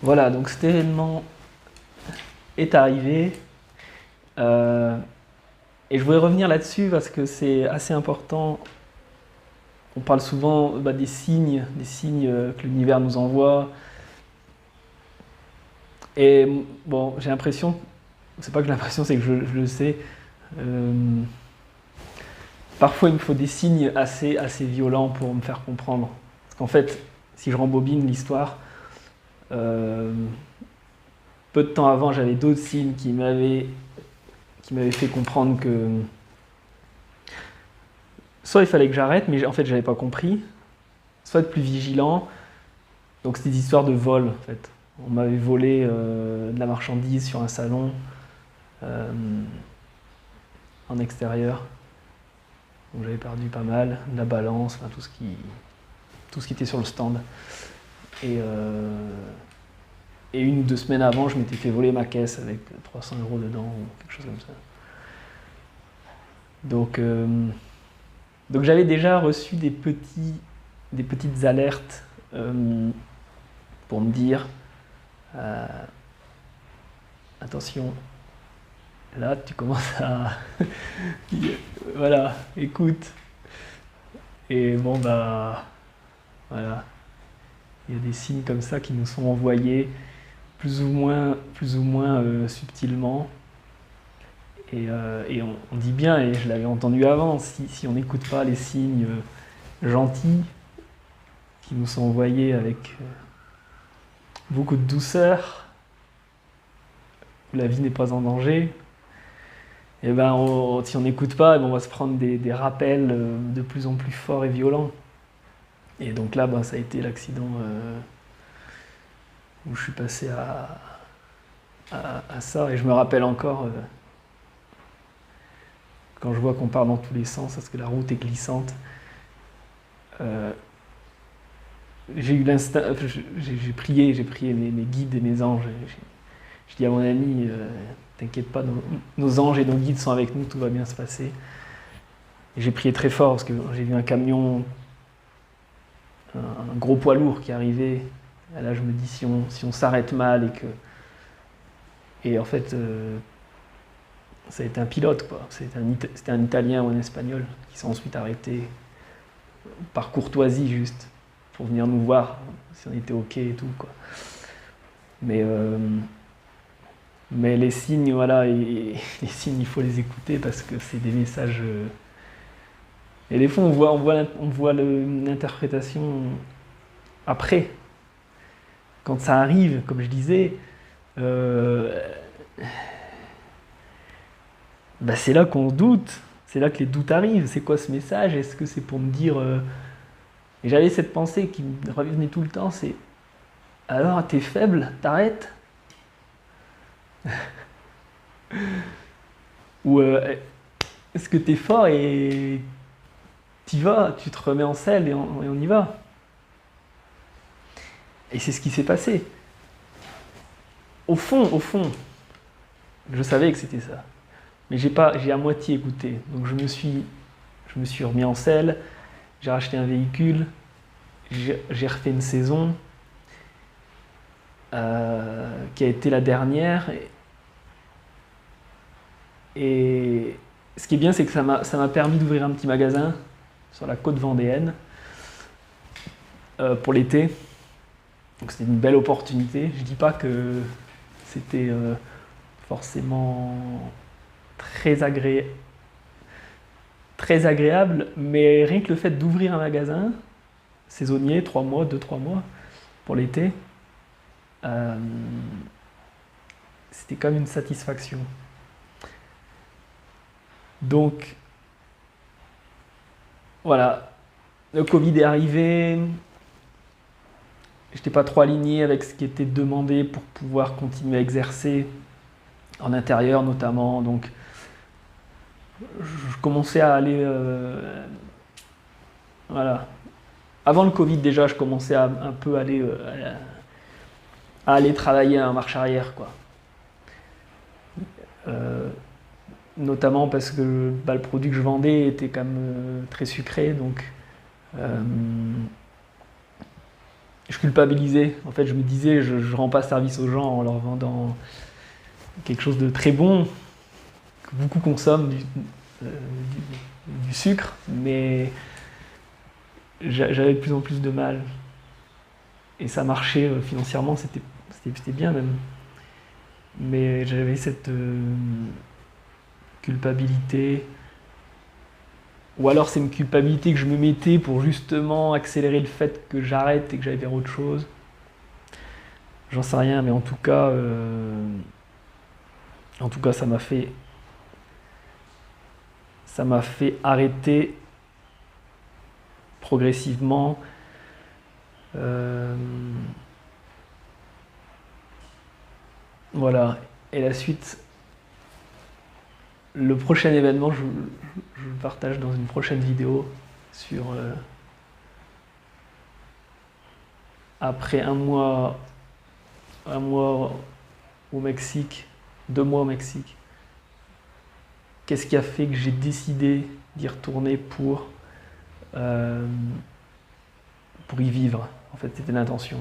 Voilà, donc cet événement est arrivé. Et je voulais revenir là-dessus parce que c'est assez important. On parle souvent des signes que l'univers nous envoie. Et bon, j'ai l'impression, c'est pas que j'ai l'impression, c'est que je le sais. Parfois, il me faut des signes assez violents pour me faire comprendre. Parce qu'en fait, si je rembobine l'histoire, peu de temps avant, j'avais d'autres signes qui m'avaient fait comprendre que soit il fallait que j'arrête, mais en fait, j'avais pas compris, soit être plus vigilant. Donc, c'était des histoires de vol, en fait. On m'avait volé de la marchandise sur un salon en extérieur. Donc, j'avais perdu pas mal, de la balance, enfin, tout ce qui était sur le stand. Et 1 ou 2 semaines avant, je m'étais fait voler ma caisse avec 300 € dedans, ou quelque chose comme ça. Donc j'avais déjà reçu des petites alertes pour me dire attention, là tu commences à voilà, écoute. Et bon voilà, il y a des signes comme ça qui nous sont envoyés plus ou moins subtilement. Et on dit bien, et je l'avais entendu avant, si on n'écoute pas les signes gentils qui nous sont envoyés avec beaucoup de douceur, où la vie n'est pas en danger, et si on n'écoute pas, on va se prendre des rappels de plus en plus forts et violents. Et donc là, ça a été l'accident où je suis passé à ça, et je me rappelle encore quand je vois qu'on part dans tous les sens, parce que la route est glissante. J'ai eu l'instinct, j'ai prié mes guides et mes anges. Je dis à mon ami, t'inquiète pas, nos anges et nos guides sont avec nous, tout va bien se passer. Et j'ai prié très fort parce que j'ai vu un camion, un gros poids lourd qui arrivait. Et là, je me dis, si on s'arrête mal et en fait, ça a été un pilote, quoi. C'était un Italien ou un Espagnol qui sont ensuite arrêtés par courtoisie juste pour venir nous voir si on était ok et tout, quoi. Mais les signes, voilà, et les signes, il faut les écouter parce que c'est des messages. Et des fois, on voit l'interprétation après, quand ça arrive, comme je disais. C'est là qu'on doute, c'est là que les doutes arrivent. C'est quoi ce message? Est-ce que c'est pour me dire... Et j'avais cette pensée qui me revenait tout le temps, c'est alors t'es faible, t'arrêtes? Ou est-ce que t'es fort et t'y vas, tu te remets en selle et on y va? Et c'est ce qui s'est passé. Au fond, je savais que c'était ça. Mais j'ai à moitié écouté. Donc je me suis remis en selle, j'ai racheté un véhicule, j'ai refait une saison qui a été la dernière. Et ce qui est bien, c'est que ça m'a permis d'ouvrir un petit magasin sur la côte vendéenne pour l'été. Donc c'était une belle opportunité. Je dis pas que c'était forcément très agréable, mais rien que le fait d'ouvrir un magasin saisonnier, 2-3 mois pour l'été, c'était quand même une satisfaction. Donc voilà, le Covid est arrivé, j'étais pas trop aligné avec ce qui était demandé pour pouvoir continuer à exercer en intérieur notamment, donc je commençais à aller voilà. Avant le Covid déjà, je commençais à un peu aller travailler en marche arrière, quoi. Notamment parce que le produit que je vendais était quand même très sucré, donc je culpabilisais. En fait, je me disais, je rends pas service aux gens en leur vendant quelque chose de très bon, que beaucoup consomment, du sucre, mais j'avais de plus en plus de mal. Et ça marchait financièrement, c'était bien même. Mais j'avais cette culpabilité. Ou alors c'est une culpabilité que je me mettais pour justement accélérer le fait que j'arrête et que j'aille vers autre chose. J'en sais rien, mais en tout cas, ça m'a fait arrêter progressivement. Euh, voilà. Et la suite, le prochain événement, je le partage dans une prochaine vidéo sur après un mois au Mexique, 2 mois au Mexique. Qu'est-ce qui a fait que j'ai décidé d'y retourner pour y vivre? En fait, c'était l'intention.